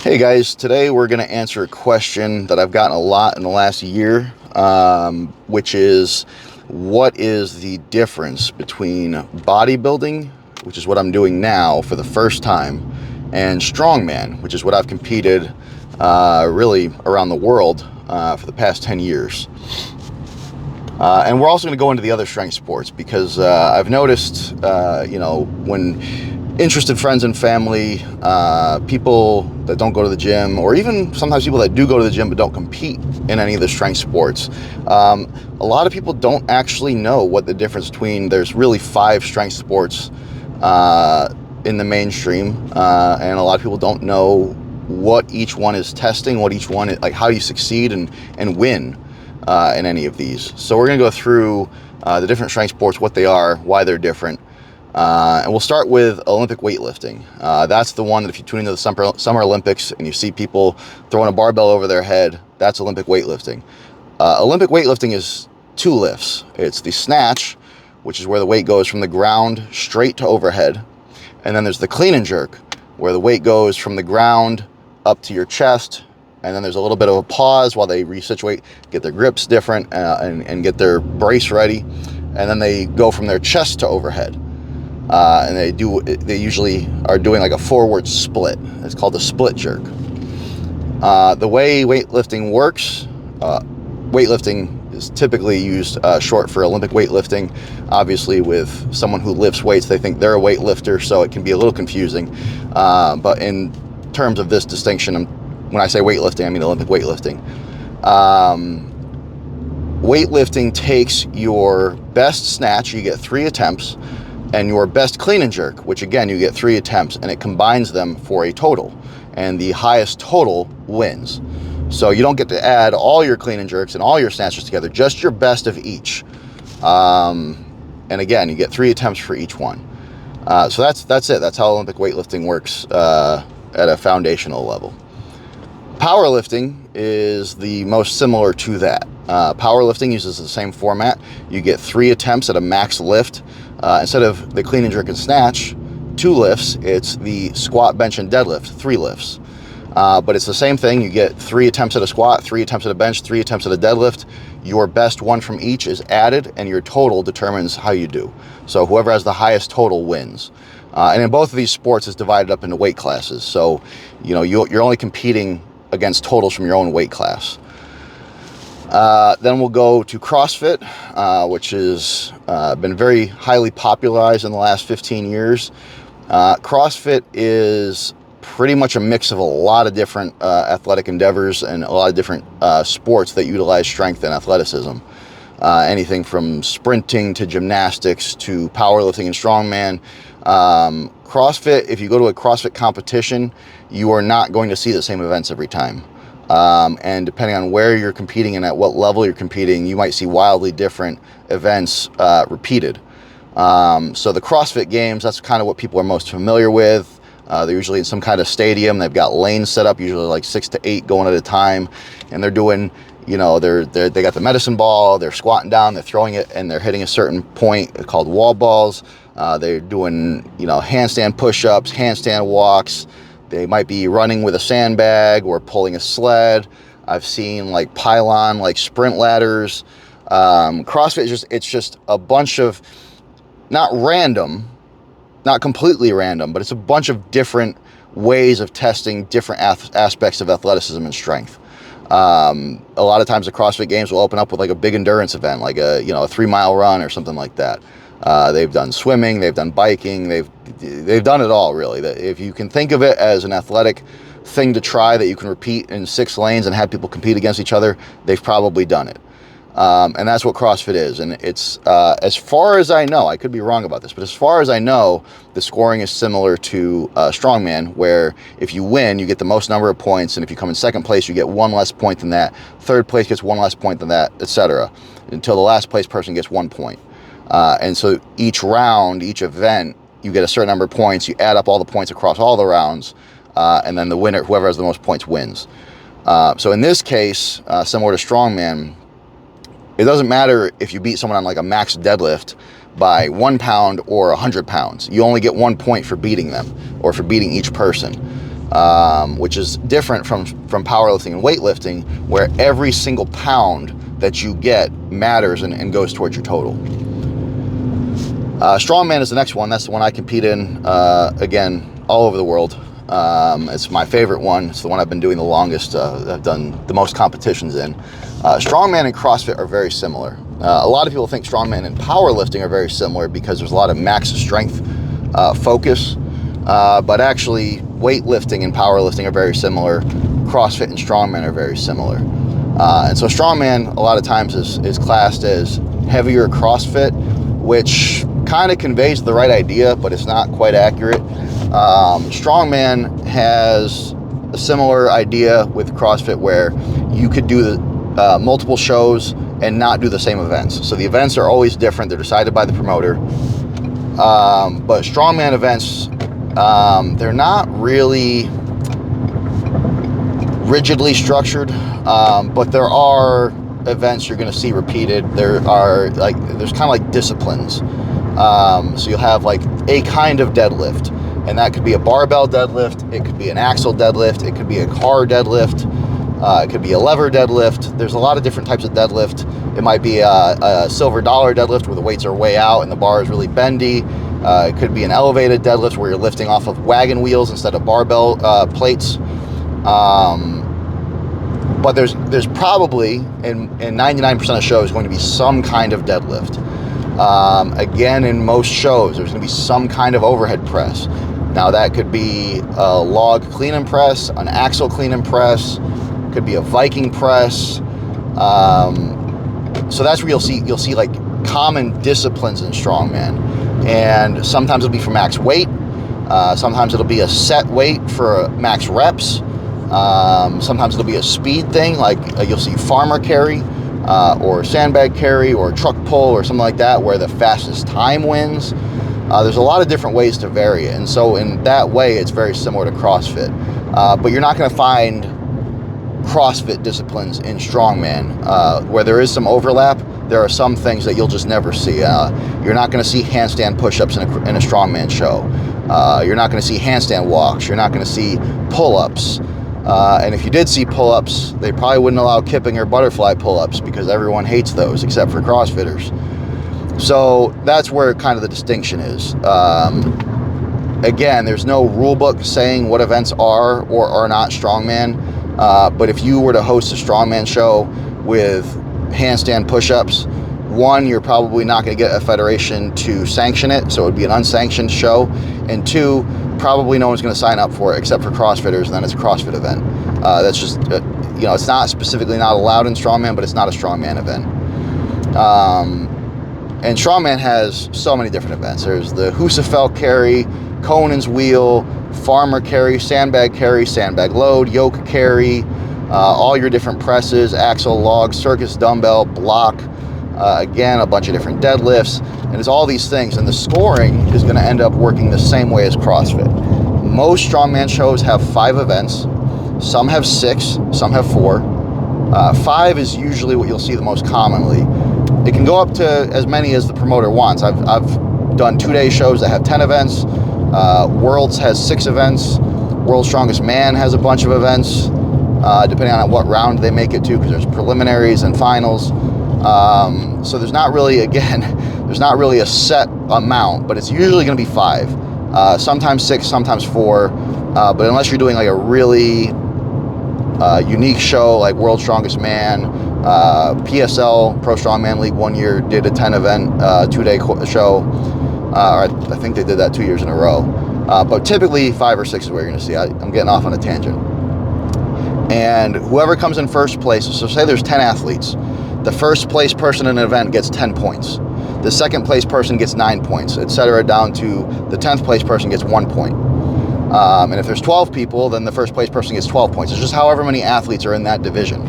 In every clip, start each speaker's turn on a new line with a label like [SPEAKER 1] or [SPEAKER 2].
[SPEAKER 1] Hey guys, today we're going to answer a question that I've gotten a lot in the last year, which is, what is the difference between bodybuilding, which is what I'm doing now for the first time, and strongman, which is what I've competed really around the world for the past 10 years. And we're also going to go into the other strength sports because I've noticed, when interested friends and family, people that don't go to the gym, or even sometimes people that do go to the gym but don't compete in any of the strength sports, a lot of people don't actually know what the difference between, there's really 5 strength sports in the mainstream, and a lot of people don't know what each one is testing, what each one is, like how you succeed and win in any of these. So we're going to go through the different strength sports, what they are, why they're different. And we'll start with Olympic weightlifting. That's the one that if you tune into the Summer Olympics and you see people throwing a barbell over their head, that's Olympic weightlifting. Olympic weightlifting is 2 lifts. It's the snatch, which is where the weight goes from the ground straight to overhead. And then there's the clean and jerk, where the weight goes from the ground up to your chest. And then there's a little bit of a pause while they resituate, get their grips different, and get their brace ready. And then they go from their chest to overhead. And they usually are doing like a forward split. It's called the split jerk. The way weightlifting works, weightlifting is typically used short for Olympic weightlifting. Obviously, with someone who lifts weights, they think they're a weightlifter, so it can be a little confusing. But in terms of this distinction, when I say weightlifting, I mean Olympic weightlifting. Weightlifting takes your best snatch, you get 3 attempts, and your best clean and jerk, which again, you get 3 attempts, and it combines them for a total. And the highest total wins. So you don't get to add all your clean and jerks and all your snatches together, just your best of each. And again, you get 3 attempts for each one. So that's it. That's how Olympic weightlifting works at a foundational level. Powerlifting is the most similar to that. Powerlifting uses the same format. You get 3 attempts at a max lift. Instead of the clean and jerk and snatch, 2 lifts, it's the squat, bench, and deadlift, 3 lifts. But it's the same thing. You get 3 attempts at a squat, 3 attempts at a bench, 3 attempts at a deadlift. Your best one from each is added, and your total determines how you do. So whoever has the highest total wins. And in both of these sports, it's divided up into weight classes. So, you're only competing against totals from your own weight class. Then we'll go to CrossFit, which has been very highly popularized in the last 15 years. CrossFit is pretty much a mix of a lot of different athletic endeavors and a lot of different sports that utilize strength and athleticism. Anything from sprinting to gymnastics to powerlifting and strongman. CrossFit, if you go to a CrossFit competition, you are not going to see the same events every time. And depending on where you're competing and at what level you're competing, you might see wildly different events repeated. So the CrossFit Games, that's kind of what people are most familiar with. They're usually in some kind of stadium. They've got lanes set up, usually like 6 to 8 going at a time. And they're doing, they got the medicine ball, they're squatting down, they're throwing it, and they're hitting a certain point called wall balls. They're doing, handstand push-ups, handstand walks. They might be running with a sandbag or pulling a sled. I've seen like pylon, like sprint ladders. CrossFit it's just a bunch of, not random, not completely random, but it's a bunch of different ways of testing different aspects of athleticism and strength. A lot of times the CrossFit Games will open up with like a big endurance event, like a 3-mile run or something like that. They've done swimming, they've done biking, they've done it all, really. If you can think of it as an athletic thing to try that you can repeat in 6 lanes and have people compete against each other, they've probably done it. And that's what CrossFit is. And it's, as far as I know, I could be wrong about this, but as far as I know, the scoring is similar to Strongman, where if you win, you get the most number of points. And if you come in 2nd place, you get 1 less point than that. 3rd place gets 1 less point than that, etc. Until the last place person gets 1 point. And so each round, each event, you get a certain number of points. You add up all the points across all the rounds. And then the winner, whoever has the most points, wins. So in this case, similar to Strongman, it doesn't matter if you beat someone on like a max deadlift by 1 pound or 100 pounds. You only get 1 point for beating them or for beating each person. which is different from powerlifting and weightlifting, where every single pound that you get matters and goes towards your total. Strongman is the next one. That's the one I compete in, again, all over the world. It's my favorite one. It's the one I've been doing the longest. I've done the most competitions in. Strongman and CrossFit are very similar. A lot of people think Strongman and powerlifting are very similar because there's a lot of max strength focus, but actually weightlifting and powerlifting are very similar. CrossFit and Strongman are very similar. And so Strongman a lot of times is classed as heavier CrossFit, which kind of conveys the right idea, but it's not quite accurate. Strongman has a similar idea with CrossFit, where you could do multiple shows and not do the same events. So the events are always different. They're decided by the promoter. But Strongman events, they're not really rigidly structured, but there are events you're going to see repeated. There's kind of like disciplines. So you'll have like a kind of deadlift, and that could be a barbell deadlift, it could be an axle deadlift, it could be a car deadlift, it could be a lever deadlift. There's a lot of different types of deadlift. It might be a silver dollar deadlift where the weights are way out and the bar is really bendy. It could be an elevated deadlift where you're lifting off of wagon wheels instead of barbell plates. But there's probably, in 99% of shows, going to be some kind of deadlift. Again, in most shows, there's going to be some kind of overhead press. Now, that could be a log clean and press, an axle clean and press, could be a Viking press. So that's where you'll see like common disciplines in Strongman. And sometimes it'll be for max weight. Sometimes it'll be a set weight for max reps. Sometimes it'll be a speed thing, like you'll see farmer carry, or sandbag carry, or truck pull, or something like that, where the fastest time wins. There's a lot of different ways to vary it, and so in that way it's very similar to CrossFit, but you're not going to find CrossFit disciplines in Strongman. Where there is some overlap, there are some things that you'll just never see. You're not going to see handstand push-ups in a Strongman show. You're not going to see handstand walks. You're not going to see pull-ups. And if you did see pull-ups, they probably wouldn't allow kipping or butterfly pull-ups because everyone hates those except for CrossFitters. So that's where kind of the distinction is. Again, there's no rule book saying what events are or are not Strongman. But if you were to host a Strongman show with handstand push-ups, one, you're probably not going to get a federation to sanction it, so it would be an unsanctioned show. And two, probably no one's going to sign up for it except for CrossFitters, and then it's a CrossFit event. That's just, it's not specifically not allowed in Strongman, but it's not a Strongman event. And Strongman has so many different events. There's the Husafel carry, Conan's wheel, farmer carry, sandbag load, yoke carry, all your different presses, axle, log, circus dumbbell, block, again, a bunch of different deadlifts, and it's all these things, and the scoring is going to end up working the same way as CrossFit. Most Strongman shows have 5 events. Some have 6, some have 4. 5 is usually what you'll see the most commonly. It can go up to as many as the promoter wants. I've done 2-day shows that have 10 events. Worlds has 6 events. World's Strongest Man has a bunch of events, depending on what round they make it to, because there's preliminaries and finals. So there's not really a set amount, but it's usually going to be 5, sometimes 6, sometimes 4. But unless you're doing like a really unique show like World's Strongest Man, PSL, Pro Strongman League, one year did a 10 event 2-day show. I think they did that 2 years in a row. But typically 5 or 6 is where you're going to see. I'm getting off on a tangent. And whoever comes in first place, so say there's 10 athletes. The first place person in an event gets 10 points. The second place person gets 9 points, etc., down to the 10th place person gets 1 point. And if there's 12 people, then the first place person gets 12 points. It's just however many athletes are in that division.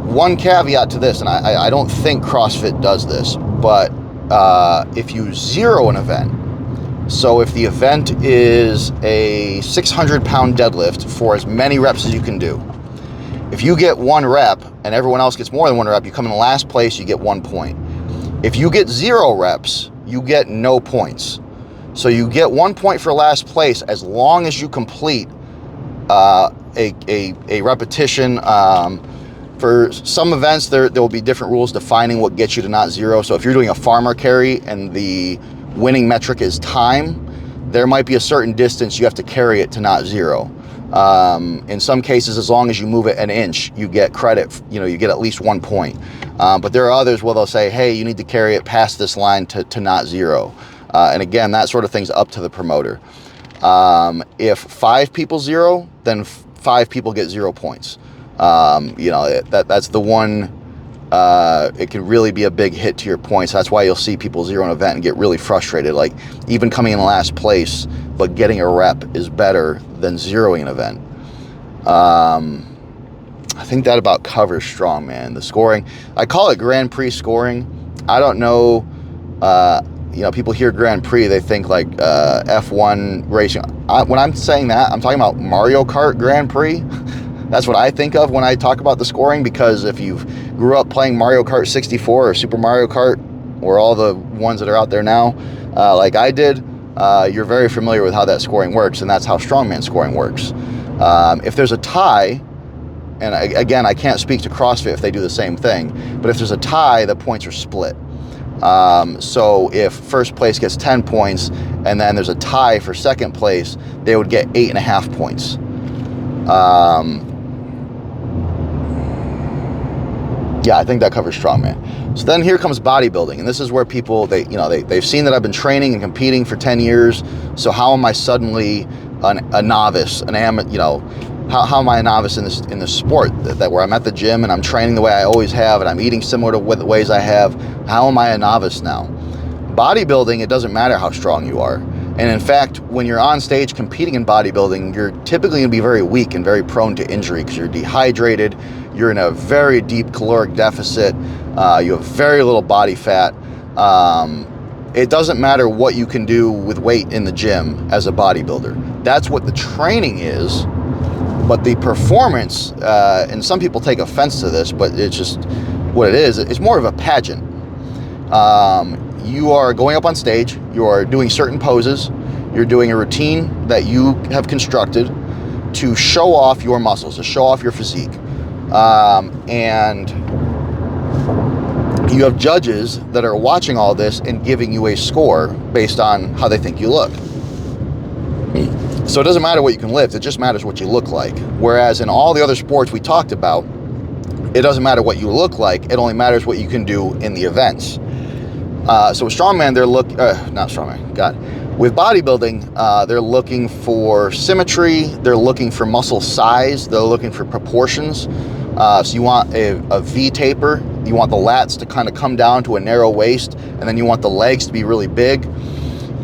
[SPEAKER 1] One caveat to this, and I don't think CrossFit does this, but if you zero an event, so if the event is a 600-pound deadlift for as many reps as you can do, if you get 1 rep and everyone else gets more than 1 rep, you come in last place, you get 1 point. If you get 0 reps, you get no points. So you get 1 point for last place as long as you complete a repetition. For some events, there will be different rules defining what gets you to not zero. So if you're doing a farmer carry and the winning metric is time, there might be a certain distance you have to carry it to not zero. In some cases, as long as you move it an inch, you get credit, you get at least 1 point. But there are others where they'll say, hey, you need to carry it past this line to not zero. And again, that sort of thing's up to the promoter. If 5 people zero, then 5 people get 0 points. That's the one, it can really be a big hit to your points. That's why you'll see people zero an event and get really frustrated. Like, even coming in last place, but getting a rep is better than zeroing an event. I think that about covers strongman. The scoring, I call it Grand Prix scoring. I don't know, people hear Grand Prix, they think like F1 racing. When I'm saying that, I'm talking about Mario Kart Grand Prix. That's what I think of when I talk about the scoring, because if you grew up playing Mario Kart 64 or Super Mario Kart, or all the ones that are out there now, like I did, you're very familiar with how that scoring works, and that's how strongman scoring works. If there's a tie, and again, I can't speak to CrossFit if they do the same thing, but if there's a tie, the points are split. So if first place gets 10 points, and then there's a tie for second place, they would get 8.5 points. Yeah, I think that covers strongman. So then here comes bodybuilding, and this is where people, they've seen that I've been training and competing for 10 years. So how am I suddenly a novice, an amateur? How am I a novice in this sport? That where I'm at the gym and I'm training the way I always have, and I'm eating similar to the ways I have. How am I a novice now? Bodybuilding, it doesn't matter how strong you are. And in fact, when you're on stage competing in bodybuilding, you're typically going to be very weak and very prone to injury, because you're dehydrated, you're in a very deep caloric deficit, you have very little body fat. It doesn't matter what you can do with weight in the gym as a bodybuilder. That's what the training is. But the performance, and some people take offense to this, but it's just what it is. It's more of a pageant. You are going up on stage, you are doing certain poses, you're doing a routine that you have constructed to show off your muscles, to show off your physique. And you have judges that are watching all this and giving you a score based on how they think you look. So it doesn't matter what you can lift, it just matters what you look like. Whereas in all the other sports we talked about, it doesn't matter what you look like, it only matters what you can do in the events. So with strongman, with bodybuilding, they're looking for symmetry, they're looking for muscle size, they're looking for proportions. So you want a V taper, you want the lats to kind of come down to a narrow waist, and then you want the legs to be really big.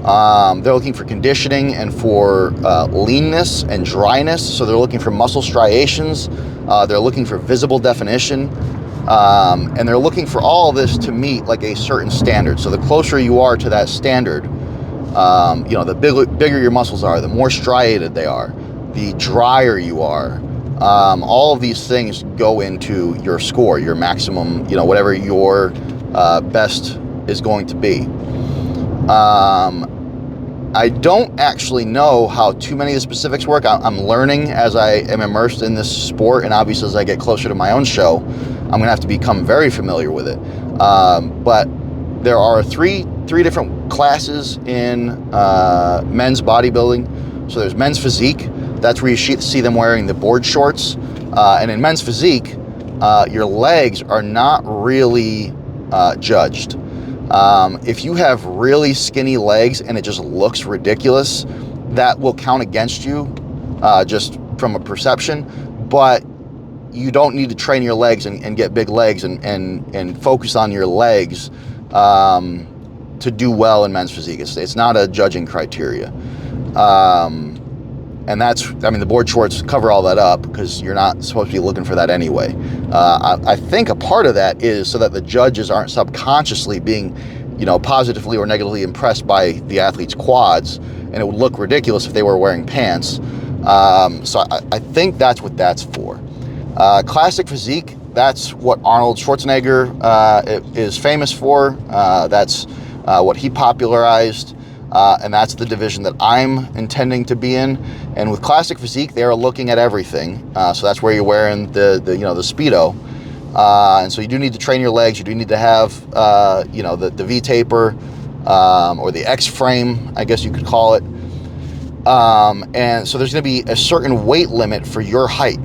[SPEAKER 1] They're looking for conditioning and for leanness and dryness, so they're looking for muscle striations, they're looking for visible definition, and they're looking for all of this to meet like a certain standard. So the closer you are to that standard, the bigger your muscles are, the more striated they are, the drier you are. All of these things go into your score, your maximum, whatever your best is going to be. I don't actually know how too many of the specifics work. I'm learning as I am immersed in this sport, and obviously as I get closer to my own show, I'm gonna have to become very familiar with it. But there are three different classes in men's bodybuilding. So there's men's physique. That's where you see them wearing the board shorts. And in men's physique, your legs are not really judged. If you have really skinny legs and it just looks ridiculous, that will count against you, just from a perception. But you don't need to train your legs and get big legs and focus on your legs to do well in men's physique. It's not a judging criteria. And the board shorts cover all that up, because you're not supposed to be looking for that anyway. I think a part of that is so that the judges aren't subconsciously being, positively or negatively impressed by the athlete's quads, and it would look ridiculous if they were wearing pants. So I think that's what that's for. Classic physique, that's what Arnold Schwarzenegger is famous for. That's what he popularized. and that's the division that I'm intending to be in. And with classic physique, they are looking at everything. So that's where you're wearing the Speedo. And so you do need to train your legs. You do need to have, the V-taper, or the X-frame, I guess you could call it. And so there's going to be a certain weight limit for your height.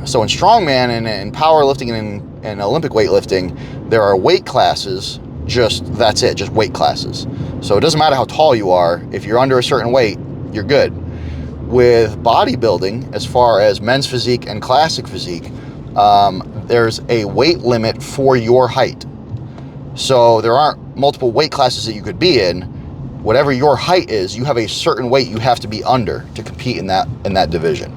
[SPEAKER 1] So in strongman and in powerlifting and in Olympic weightlifting, there are weight classes. That's it, just weight classes. So it doesn't matter how tall you are. If you're under a certain weight, you're good. With bodybuilding, as far as men's physique and classic physique, there's a weight limit for your height. So there aren't multiple weight classes that you could be in. Whatever your height is, you have a certain weight you have to be under to compete in that division.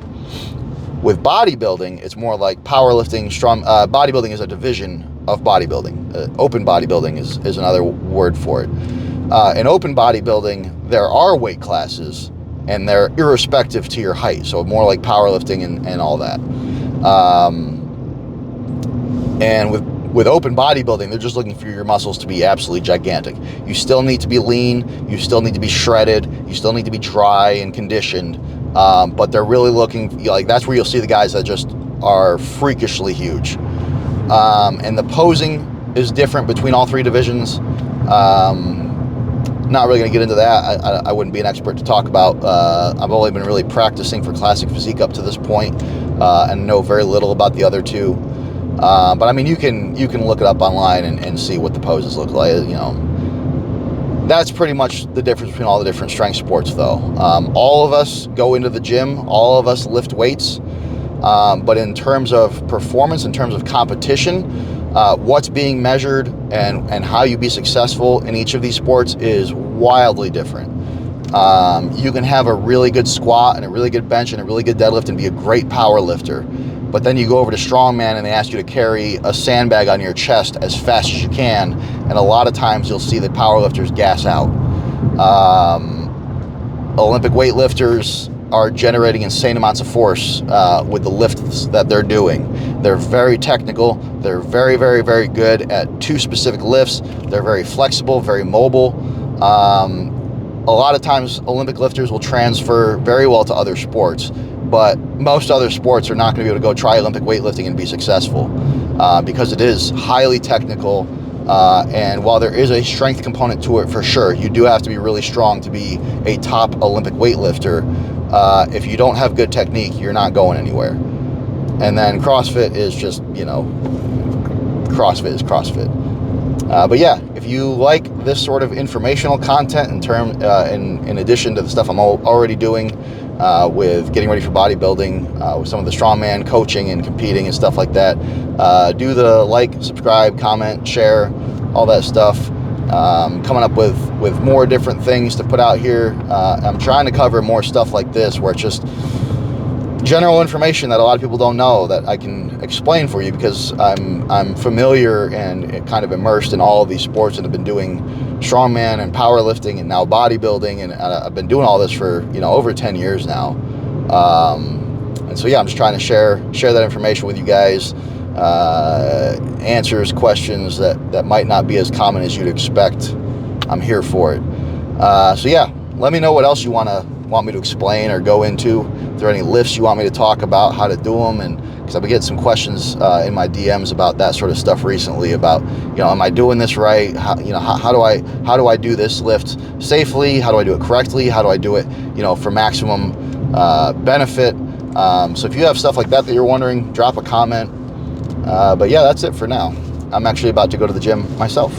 [SPEAKER 1] With bodybuilding, it's more like powerlifting. Bodybuilding is a division of bodybuilding. Open bodybuilding is another word for it. In open bodybuilding, there are weight classes, and they're irrespective to your height. So more like powerlifting and all that. And with open bodybuilding, they're just looking for your muscles to be absolutely gigantic. You still need to be lean. You still need to be shredded. You still need to be dry and conditioned. But they're really looking, like, that's where you'll see the guys that just are freakishly huge. And the posing is different between all three divisions. Not really going to get into that. I wouldn't be an expert to talk about. I've only been really practicing for classic physique up to this point, and know very little about the other two. But I mean, you can look it up online and see what the poses look like. That's pretty much the difference between all the different strength sports, though. All of us go into the gym. All of us lift weights. But in terms of performance, in terms of competition, what's being measured and how you be successful in each of these sports is wildly different. You can have a really good squat and a really good bench and a really good deadlift and be a great power lifter. But then you go over to strongman and they ask you to carry a sandbag on your chest as fast as you can. And a lot of times you'll see that powerlifters gas out. Olympic weightlifters are generating insane amounts of force with the lifts that they're doing. They're very technical. They're very, very, very good at two specific lifts. They're very flexible, very mobile. A lot of times Olympic lifters will transfer very well to other sports, but most other sports are not going to be able to go try Olympic weightlifting and be successful because it is highly technical. And while there is a strength component to it for sure, you do have to be really strong to be a top Olympic weightlifter. If you don't have good technique, you're not going anywhere. And then CrossFit is just, CrossFit is CrossFit. But yeah, if you like this sort of informational content in addition to the stuff I'm already doing with getting ready for bodybuilding, with some of the strongman coaching and competing and stuff like that, do the like, subscribe, comment, share, all that stuff. Coming up with more different things to put out here. I'm trying to cover more stuff like this where it's just general information that a lot of people don't know that I can explain for you because I'm familiar and kind of immersed in all of these sports and have been doing strongman and powerlifting and now bodybuilding, and I've been doing all this for over 10 years now. And so yeah, I'm just trying to share that information with you guys. Answers questions that might not be as common as you'd expect. I'm here for it. So yeah, let me know what else you want me to explain or go into. If there are any lifts you want me to talk about, how to do them, and because I've been getting some questions in my DMs about that sort of stuff recently. About am I doing this right? How do I do this lift safely? How do I do it correctly? How do I do it for maximum benefit? So if you have stuff like that you're wondering, drop a comment. But yeah, that's it for now. I'm actually about to go to the gym myself.